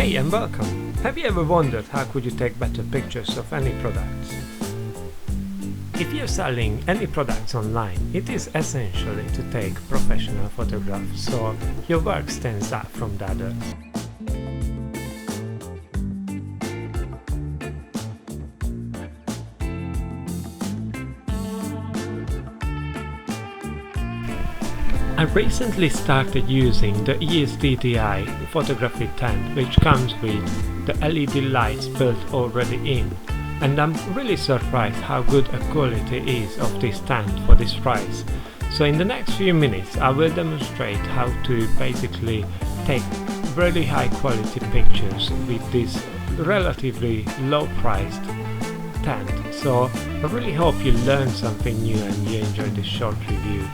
Hey and welcome! Have you ever wondered how could you take better pictures of any products? If you're selling any products online, it is essentially to take professional photographs so your work stands out from the others. I recently started using the ESDDI photography tent, which comes with the LED lights built already in, and I'm really surprised how good a quality is of this tent for this price. So in the next few minutes I will demonstrate how to basically take really high quality pictures with this relatively low priced tent. So I really hope you learned something new and you enjoyed this short review.